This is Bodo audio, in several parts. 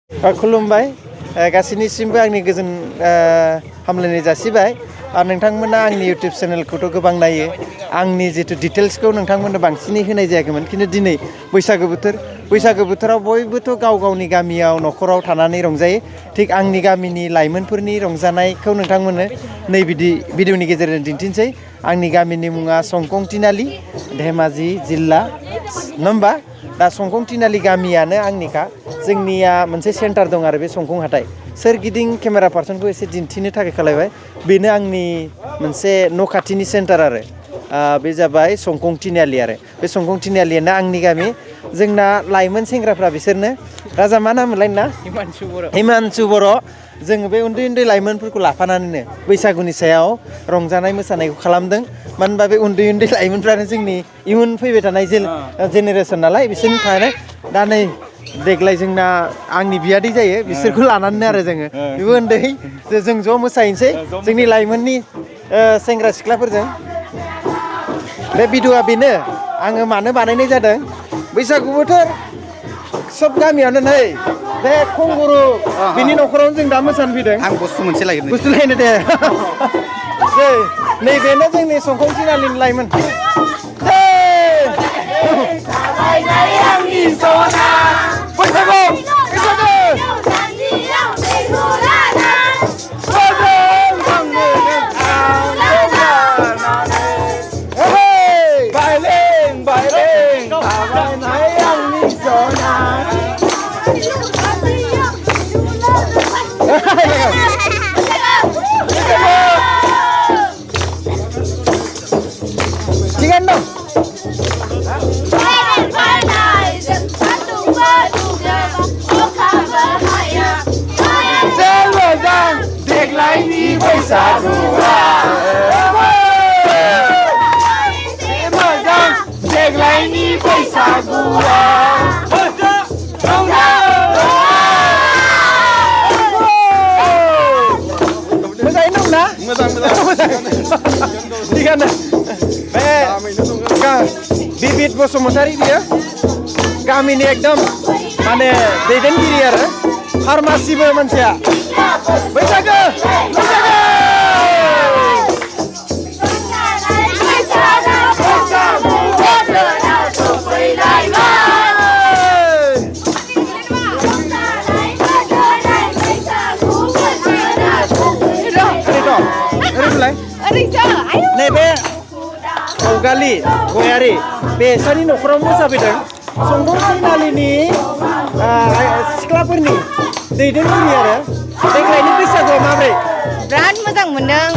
खुलुमबाय गासैनिसिमबो आंनि गोजोन हामलायनाय जासिबाय नोंथांमोना आंनि इउटिउब चेनेलखौथ' गोबां नायो आंनि जितु डिटेल्सखौ नोंथांमोननो बांसिनै होनाय जायाखैमोन खिन्थु दिनै बैसागो बोथोराव बयबोथ' गाव गावनि गामियाव न'खराव थानानै रंजायो थिग आंनि गामिनि लाइमोनफोरनि रंजानायखौ नोंथांमोननो नै बिदि भिडिअनि गेजेरजों दिन्थिनोसै आंनि गामिनि मुङा संकं तिनालि धेमाजि जिल्ला नङा होमबा दा संकं तिनालि गामियानो आंनिखा जोंनिया मोनसे सेन्टार दं आरो बे संकं हाथाय सोरगिदिं केमेरा पार्सनखौ एसे दिन्थिनो थाखाय खालायबाय बेनो आंनि मोनसे न' खाथिनि सेन्टार आरो बे जाबाय संकं तिनालि आरो बे संकं तिनालियानो आंनि गामि जोंना लाइमोन सेंग्राफ्रा बिसोरनो राजा मा नाम मोनलाय ना हिमांशु बर' जोङो बे उन्दै उन्दै लाइमोनफोरखौ लाफानानैनो बैसागुनि सायाव रंजानाय मोसानायखौ खालामदों मानो होनबा बे उन्दै उन्दै लाइमोनफ्रानो जोंनि इयुन फैबाय थानाय जेनेरेसन नालाय बिसोरनि थाखाय दा नै देग्लाय जोंना आंनि बियादै जायो बिसोरखौ लानानै आरो जोङो बेबो उन्दै जों ज' मोसाहैनोसै जोंनि लाइमोननि सेंग्रा सिख्लाफोरजों बे भिडिअ'आ बेनो आङो मानो बानायनाय जादों बैसागु बोथोर सब गामियावनो नै बे खंगुरु बिनि न'खरावनो जों दा मोसानो फैदों आं बुस्थु मोनसे लायगोन बुस्थु लायनो दे नैबेनो जोंनि संकं तिनालिनि लाइमोन Chicken dong. Deglai ni बैसागु Deglai ni बैसागु मोजाङै दं ना? मोजां थिगानो बे बिबित बसुमतारी बियो गामिनि एकदम माने दैदेनगिरि आरो फार्मासिबो मानसिया बैसागो नैबे औगालि गयारि बेसोरनि न'खराव मोसाफैदों संकं तिनालिनि सिख्लाफोरनि दैदेनगिरि आरो देग्लायनि बैसागुआव माब्रै बिराद मोजां मोनदों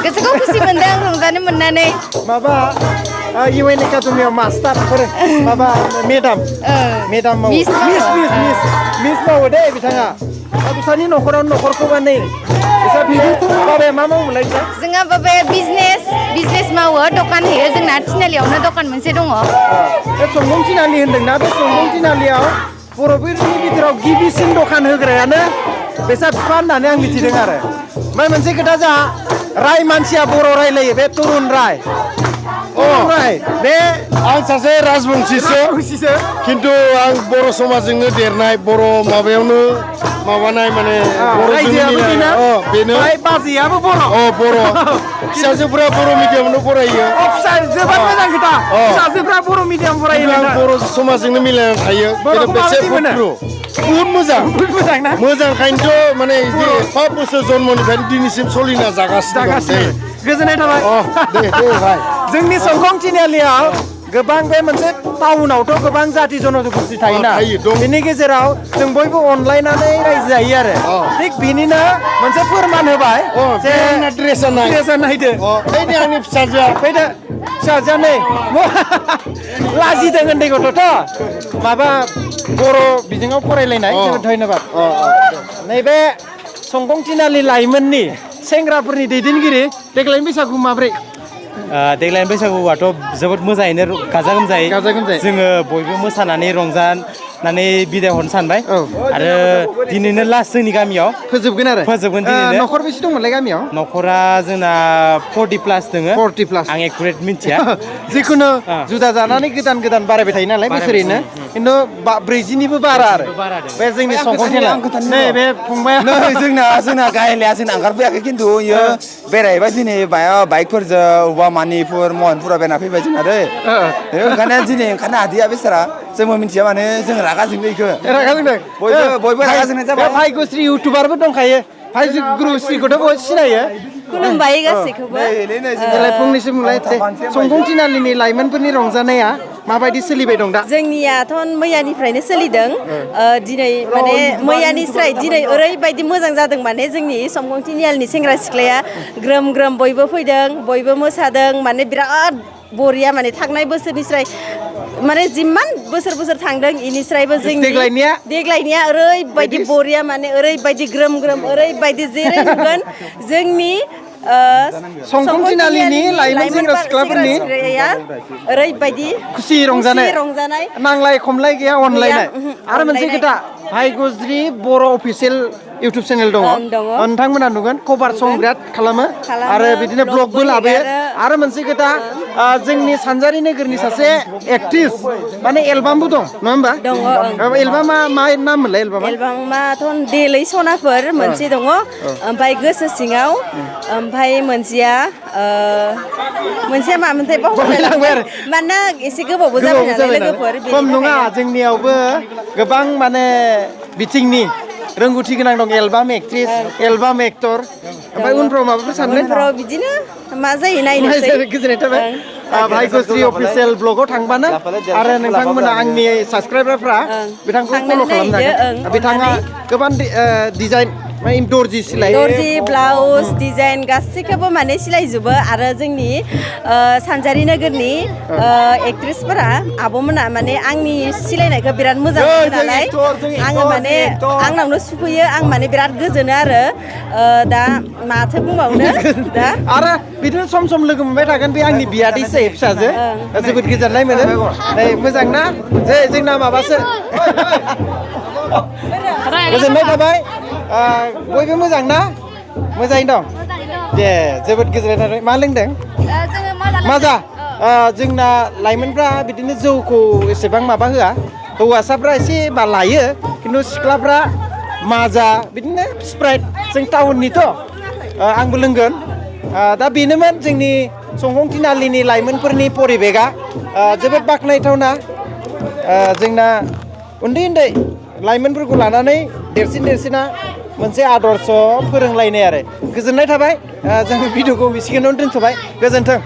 गोसोखौ खुसि मोनदों रंजानो मोननानै माबा इउएन एकाडेमियाव मास्टारफोर माबा मेडाम मावो मिस मावो दे बिथाङा बिथांनि न'खराव न'खरखौबा नै बाबाया मा मावोमोनलाय जोंहा बाबाया बिजनेस मावो दखान होयो जोंना तिनालियावनो दखान मोनसे दङ बे संकं तिनालि होनदोंना बे संकं तिनालियाव बर'फोरनि गेजेराव गिबिसिन दखान होग्रायानो बेसा बिफा होननानै आं मिथिदों आरो ओमफ्राय मोनसे खोथा जोंहा राय मानसिया बर' रायलायो बे तरुन राय बे आं सासे राजबंशीसो खिन्थु आं बर' समाजजोंनो देरनाय बर' माबायावनो माबानाय माने बेनो बाजैयाबो बर' फिसाजोफ्रा बर' मिडियामावनो फरायो जोबोद मोजां खोथा फिसाजोफ्रा बर' मिडियाम फरायो आं बर' समाजजोंनो मिलायनानै थायो बुहुत मोजांखायनोथ' माने बिदि एफा बोसोर जन्मनिफ्रायनो दिनैसिम सोलिना जागासिनो गोजोननाय थाबाय जोंनि संकं तिनालियाव गोबां बे मोनसे टाउनावथ' गोबां जाति जनजाति थायोना बेनि गेजेराव जों बयबो अनलायनानै रायजो जायो आरो थिग बेनिनो मोनसे फोरमान होबाय जे ड्रेसा नायदो आंनि फिसाजोआ नै लाजिदों उन्दै गथ'थ' माबा बर' बिजोङाव फरायलायनाय जोबोद धन्यबाद नैबे संकं तिनालि लाइमोननि सेंग्राफोरनि दैदेनगिरि देग्लायनि बैसागु माब्रै देग्लायनि बैसागुआथ' जोबोद मोजाङैनो गाजा गोमजायै जोङो बयबो मोसानानै रंजानानै बिदाय हरनो सानबाय आरो दिनैनो लास्ट जोंनि गामियाव फोजोबगोन दिनैनो न'खर बेसे दंमोनलाय गामियाव न'खरा जोंना 40+ दोङो 40+ आं एकुरेट मिन्थिया जिखुनु जुदा जानानै गोदान बारायबाय थायो नालाय बोसोरैनो खिन्थु 40निबो बारा आरो बे जोंनि संखन्थियाव नै बे फंबाया नै जोंना गायलाया जोंना ओंखारफैयाखै खिन्थु इयो बेरायबाय दिनै बाइकफोरजों अबेबा मानिपुर महनपुराव बेरायना फैबाय जोंना दै ओंखायनो दिनै ओंखारनो हादिया बेसारा जोंबो मिथिया माने जों रागा जोंदों इखो रागा जोंदों बयबो रागा जोंनाय जाबाय भाग्यश्री इउटुबारबो दंखायो भाग्यश्रीखौथ' बयबो सिनायो खुलुमबाय गासैखौबो देलाय फंनैसो बुंलाय संखंथिनालिनि लाइमोनफोरनि रंजानाया माबायदि सोलिबाय दं दा जोंनियाथ' मैयानिफ्रायनो सोलिदों दिनै माने मैयानिस्राय दिनै ओरैबायदि मोजां जादों माने जोंनि समखंथिनियालनि सेंग्रा सिख्लाया ग्रोम ग्रोम बयबो फैदों बयबो मोसादों माने बिराद बरिया माने थांनाय बोसोरनिस्राय माने जिमान बोसोर थांदों इनिस्रायबो जोंनि देग्लायनिया ओरैबायदि बरिया माने ओरैबायदि ग्रोम ग्रोम ओरैबायदि जेरै नुगोन जोंनि संखंथिनालिनि लाइमोन सेंग्रा सिख्लाफोरनि ओरैबायदि खुसि रंजानाय नांलाय खमलाय गैया अनलायनाय आरो मोनसे खोथा भाग्यश्री बर' अफिसियेल इउटुब चेनेल दङ नोंथांमोना नुगोन कभार सं बिराद खालामो आरो बिदिनो ब्लगबो लाबोयो आरो मोनसे खोथा जोंनि सानजारि नोगोरनि सासे एक्ट्रिस माने एलबामबो दं नङा होमबा एलबामा मा नाम मोनलाय एलबामाथ' देलै सनाफोर मोनसे दङ ओमफ्राय गोसो सिङाव ओमफ्राय मोनसेया मामोनथाय बावलांबाय आरो मानोना एसे गोबावबो जाबाय नालाय लोगोफोर खम नङा जोंनियावबो गोबां माने बिथिंनि रोंगौथि गोनां दं एलबाम एक्ट्रिस एलबाम एक्टर ओमफ्राय उनफ्राव माबाफोर सानदों उनफ्राव बिदिनो मा जायो नायनोसै गोजोननाय थाबाय भाग्यश्री अफिसियेल ब्लगाव थांबानो आरो नोंथांमोना आंनि साबसक्राइबारफ्रा बिथांखौ फल' खालामनो हागोन बिथाङा गोबां डिजाइन दर्जि सिलाय दर्जि ब्लाउस डिजाइन गासैखौबो माने सिलायजोबो आरो जोंनि सानजारि नोगोरनि एक्ट्रिसफोरा आब'मोना माने आंनि सिलायनायखौ बिराद मोजां मोनो नालाय आङो माने आंनावनो सुफैयो आं माने बिराद गोजोनो आरो दा माथो बुंबावनो दा आरो बिदिनो सम सम लोगो मोनबाय थागोन बे आंनि बियादैसो फिसाजो जोबोद गोजोननाय मोनो मोजां ना जे जोंना माबासो गोजोननाय थाबाय बयबो मोजां ना मोजाङै दं दे जोबोद गोजोननाय थाबाय मा लोंदों माजा जोंना लाइमोनफ्रा बिदिनो जौखौ एसेबां माबा होआ हौवासाफ्रा एसे लायो खिन्थु सिख्लाफ्रा माजा बिदिनो स्प्राइट जों टाउननिथ' आंबो लोंगोन दा बेनोमोन जोंनि संखंथिनालिनि लाइमोनफोरनि परिबेगा जोबोद बाख्नायथावना जोंना उन्दै उन्दै लाइमोनफोरखौ लानानै देरसिना मोनसे आदर्श फोरोंलायनाय आरो गोजोननाय थाबाय जों भिडिअखौ बिसिखौनो दोनथ'बाय गोजोन्थों